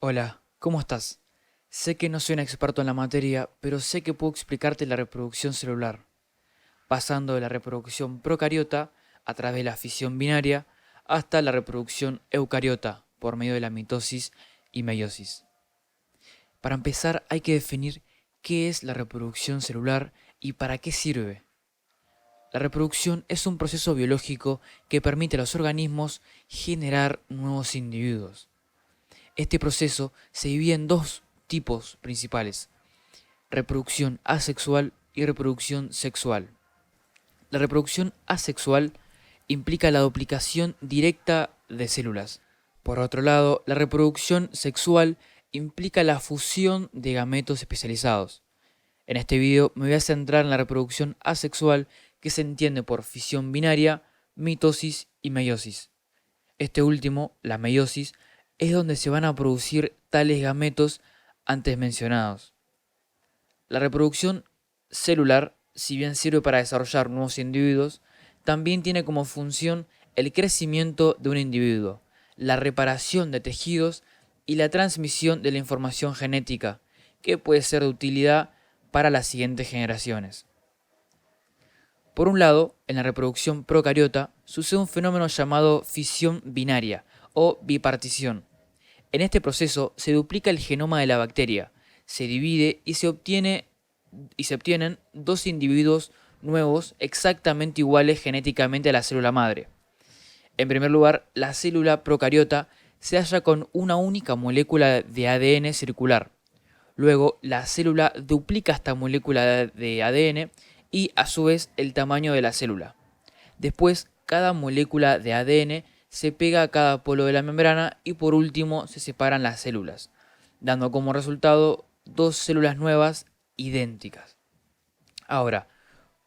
Hola, ¿cómo estás? Sé que no soy un experto en la materia, pero sé que puedo explicarte la reproducción celular, pasando de la reproducción procariota a través de la fisión binaria hasta la reproducción eucariota por medio de la mitosis y meiosis. Para empezar, hay que definir qué es la reproducción celular y para qué sirve. La reproducción es un proceso biológico que permite a los organismos generar nuevos individuos. Este proceso se divide en dos tipos principales: reproducción asexual y reproducción sexual. La reproducción asexual implica la duplicación directa de células. Por otro lado, la reproducción sexual implica la fusión de gametos especializados. En este video me voy a centrar en la reproducción asexual, que se entiende por fisión binaria, mitosis y meiosis. Este último, la meiosis, es donde se van a producir tales gametos antes mencionados. La reproducción celular, si bien sirve para desarrollar nuevos individuos, también tiene como función el crecimiento de un individuo, la reparación de tejidos y la transmisión de la información genética, que puede ser de utilidad para las siguientes generaciones. Por un lado, en la reproducción procariota sucede un fenómeno llamado fisión binaria o bipartición. En este proceso se duplica el genoma de la bacteria, se divide y se obtienen dos individuos nuevos exactamente iguales genéticamente a la célula madre. En primer lugar, la célula procariota se halla con una única molécula de ADN circular. Luego, la célula duplica esta molécula de ADN y, a su vez, el tamaño de la célula. Después, cada molécula de ADN se pega a cada polo de la membrana y, por último, se separan las células, dando como resultado dos células nuevas idénticas. Ahora,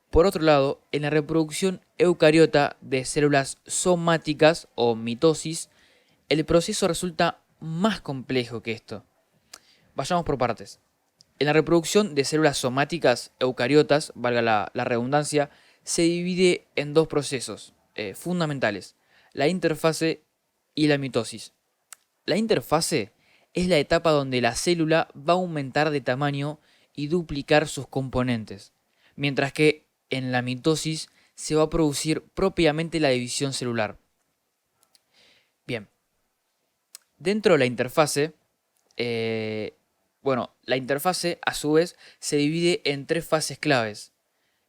por otro lado, en la reproducción eucariota de células somáticas o mitosis, el proceso resulta más complejo que esto. Vayamos por partes. En la reproducción de células somáticas eucariotas, valga la redundancia, se divide en dos procesos fundamentales: la interfase y la mitosis. La interfase es la etapa donde la célula va a aumentar de tamaño y duplicar sus componentes, mientras que en la mitosis se va a producir propiamente la división celular. Bien, dentro de la interfase, eh, la interfase a su vez se divide en tres fases claves: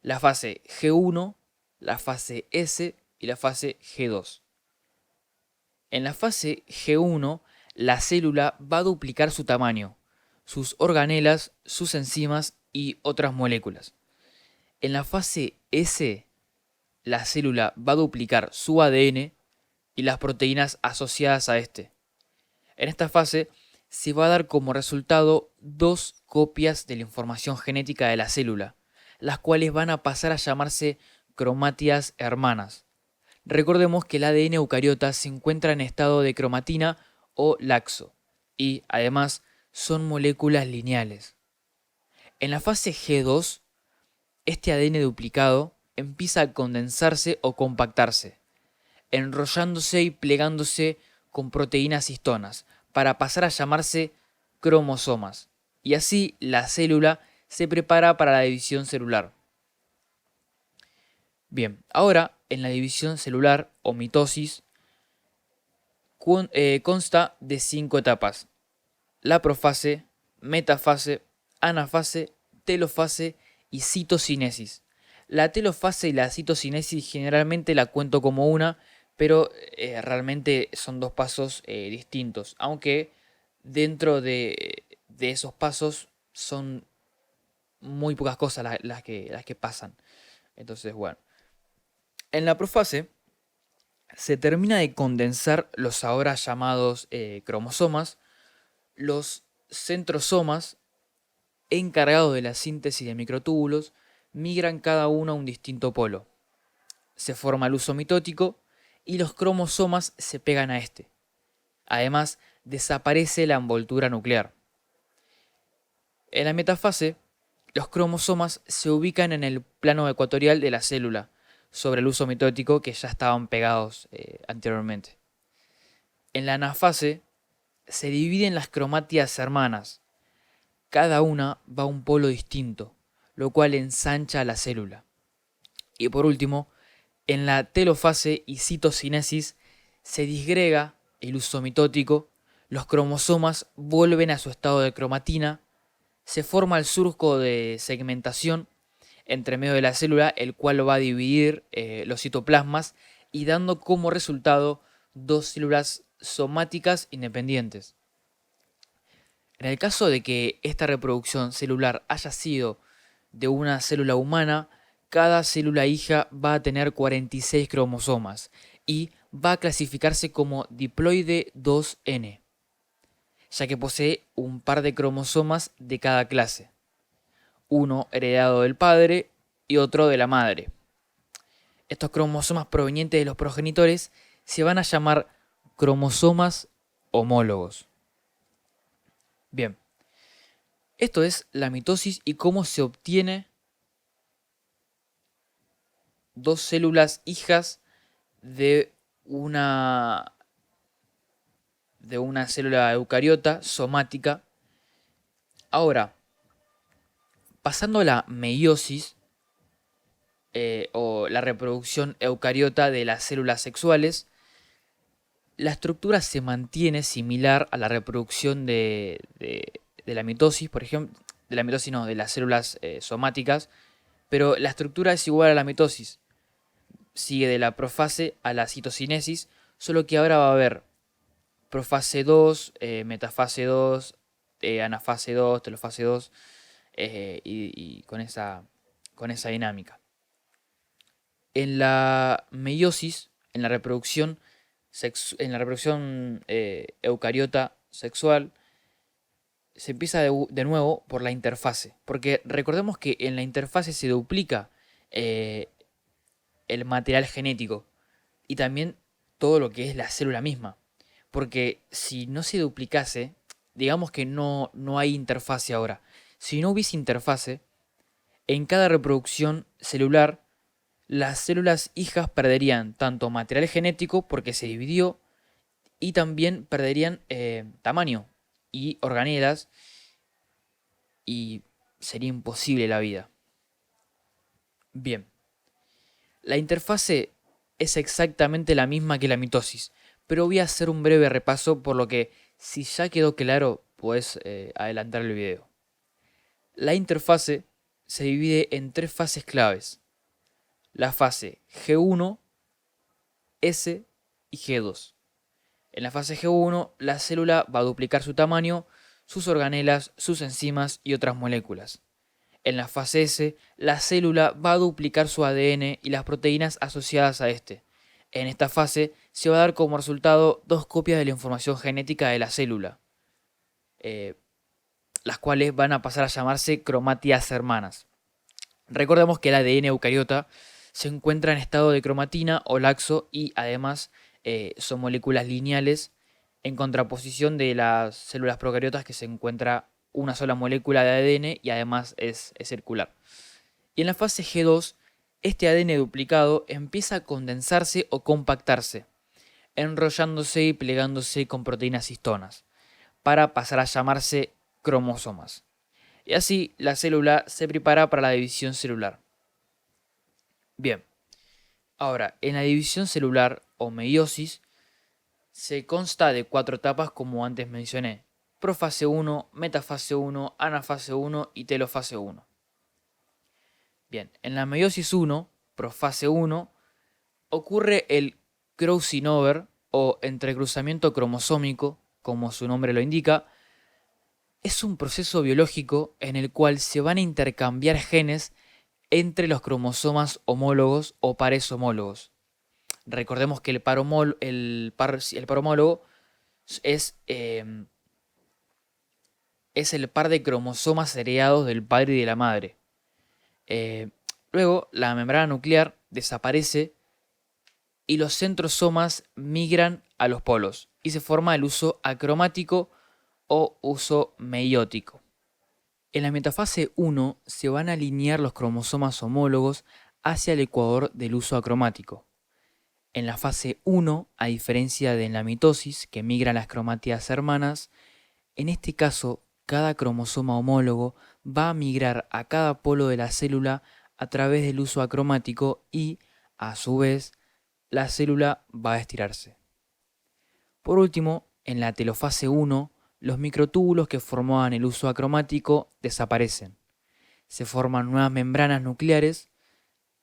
la fase G1, la fase S y la fase G2. En la fase G1, la célula va a duplicar su tamaño, sus organelas, sus enzimas y otras moléculas. En la fase S, la célula va a duplicar su ADN y las proteínas asociadas a este. En esta fase se va a dar como resultado dos copias de la información genética de la célula, las cuales van a pasar a llamarse cromátidas hermanas. Recordemos que el ADN eucariota se encuentra en estado de cromatina o laxo y, además, son moléculas lineales. En la fase G2, este ADN duplicado empieza a condensarse o compactarse, enrollándose y plegándose con proteínas histonas, para pasar a llamarse cromosomas. Y así la célula se prepara para la división celular. Bien, ahora en la división celular o mitosis consta de 5 etapas: la profase, metafase, anafase, telofase y citocinesis. La telofase y la citocinesis generalmente la cuento como una, pero realmente son dos pasos distintos, aunque dentro de esos pasos son muy pocas cosas las que pasan. Entonces, bueno, en la profase se termina de condensar los ahora llamados cromosomas. Los centrosomas, encargados de la síntesis de microtúbulos, migran cada uno a un distinto polo. Se forma el uso mitótico y los cromosomas se pegan a este. Además, desaparece la envoltura nuclear. En la metafase, los cromosomas se ubican en el plano ecuatorial de la célula, sobre el uso mitótico que ya estaban pegados anteriormente. En la anafase, se dividen las cromátidas hermanas. Cada una va a un polo distinto, lo cual ensancha la célula. Y por último, en la telofase y citocinesis se disgrega el uso mitótico, los cromosomas vuelven a su estado de cromatina, se forma el surco de segmentación entre medio de la célula, el cual va a dividir los citoplasmas y dando como resultado dos células somáticas independientes. En el caso de que esta reproducción celular haya sido de una célula humana, cada célula hija va a tener 46 cromosomas y va a clasificarse como diploide 2N, ya que posee un par de cromosomas de cada clase, uno heredado del padre y otro de la madre. Estos cromosomas provenientes de los progenitores se van a llamar cromosomas homólogos. Bien, esto es la mitosis y cómo se obtiene dos células hijas de una célula eucariota somática. Ahora, pasando a la meiosis o la reproducción eucariota de las células sexuales, la estructura se mantiene similar a la reproducción de la mitosis, por ejemplo, de la mitosis no, de las células somáticas, pero la estructura es igual a la mitosis. Sigue de la profase a la citocinesis, solo que ahora va a haber profase 2, metafase 2, anafase 2, telofase 2, y con esa dinámica. En la meiosis, en la reproducción eucariota sexual, se empieza de nuevo por la interfase, porque recordemos que en la interfase se duplica el material genético y también todo lo que es la célula misma, porque si no se duplicase, digamos que no hay interfase ahora. Si no hubiese interfase, en cada reproducción celular, las células hijas perderían tanto material genético porque se dividió y también perderían tamaño y organelas y sería imposible la vida. Bien, la interfase es exactamente la misma que la mitosis, pero voy a hacer un breve repaso, por lo que si ya quedó claro, puedes adelantar el video. La interfase se divide en tres fases claves: la fase G1, S y G2. En la fase G1, la célula va a duplicar su tamaño, sus organelas, sus enzimas y otras moléculas. En la fase S, la célula va a duplicar su ADN y las proteínas asociadas a este. En esta fase se va a dar como resultado dos copias de la información genética de la célula, las cuales van a pasar a llamarse cromátidas hermanas. Recordemos que el ADN eucariota se encuentra en estado de cromatina o laxo y además son moléculas lineales, en contraposición de las células procariotas, que se encuentra una sola molécula de ADN y además es circular. Y en la fase G2, este ADN duplicado empieza a condensarse o compactarse, enrollándose y plegándose con proteínas histonas, para pasar a llamarse cromosomas. Y así la célula se prepara para la división celular. Bien, ahora, en la división celular o meiosis se consta de 4 etapas, como antes mencioné: profase 1, metafase 1, anafase 1 y telofase 1. Bien, en la meiosis 1, profase 1, ocurre el crossing over o entrecruzamiento cromosómico, como su nombre lo indica. Es un proceso biológico en el cual se van a intercambiar genes entre los cromosomas homólogos o pares homólogos. Recordemos que el par homólogo es el par de cromosomas heredados del padre y de la madre. Luego, la membrana nuclear desaparece y los centrosomas migran a los polos y se forma el uso acromático o uso meiótico. En la metafase 1 se van a alinear los cromosomas homólogos hacia el ecuador del uso acromático. En la fase 1, a diferencia de en la mitosis, que migran las cromátidas hermanas, en este caso, cada cromosoma homólogo va a migrar a cada polo de la célula a través del uso acromático y, a su vez, la célula va a estirarse. Por último, en la telofase 1, los microtúbulos que formaban el uso acromático desaparecen. Se forman nuevas membranas nucleares.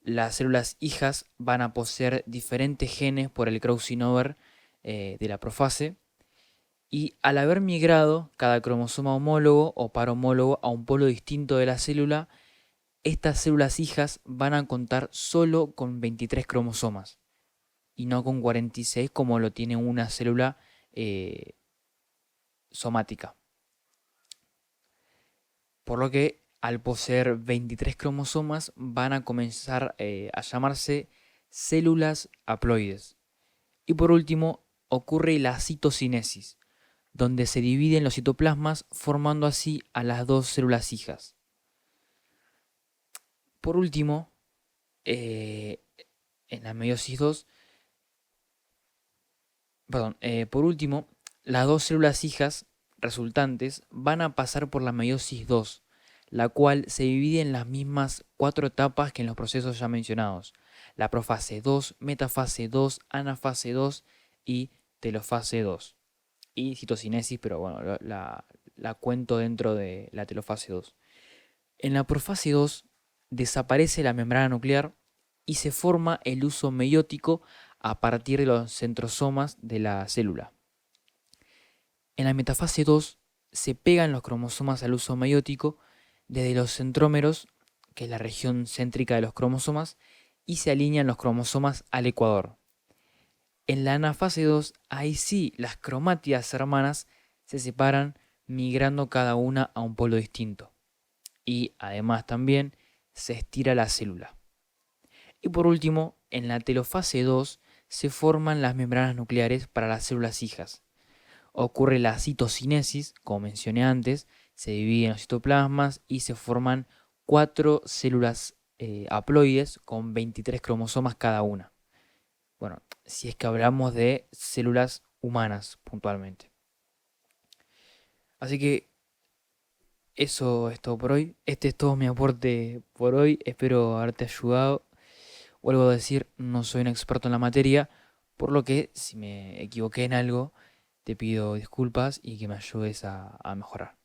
Las células hijas van a poseer diferentes genes por el crossing over de la profase. Y al haber migrado cada cromosoma homólogo o par homólogo a un polo distinto de la célula, estas células hijas van a contar solo con 23 cromosomas y no con 46 como lo tiene una célula somática. Por lo que al poseer 23 cromosomas van a comenzar a llamarse células haploides. Y por último ocurre la citocinesis, donde se dividen los citoplasmas formando así a las dos células hijas. Por último, en la meiosis 2, por último, las dos células hijas resultantes van a pasar por la meiosis 2, la cual se divide en las mismas 4 etapas que en los procesos ya mencionados: la profase 2, metafase 2, anafase 2 y telofase 2. Y citocinesis, pero bueno, la cuento dentro de la telofase 2. En la profase 2 desaparece la membrana nuclear y se forma el uso meiótico a partir de los centrosomas de la célula. En la metafase 2 se pegan los cromosomas al uso meiótico desde los centrómeros, que es la región céntrica de los cromosomas, y se alinean los cromosomas al ecuador. En la anafase 2, ahí sí, las cromátidas hermanas se separan migrando cada una a un polo distinto. Y además también se estira la célula. Y por último, en la telofase 2 se forman las membranas nucleares para las células hijas. Ocurre la citocinesis, como mencioné antes, se dividen los citoplasmas y se forman 4 células haploides con 23 cromosomas cada una. Bueno, si es que hablamos de células humanas puntualmente. Así que eso es todo por hoy. Este es todo mi aporte por hoy. Espero haberte ayudado. Vuelvo a decir, no soy un experto en la materia, por lo que si me equivoqué en algo, te pido disculpas y que me ayudes a mejorar.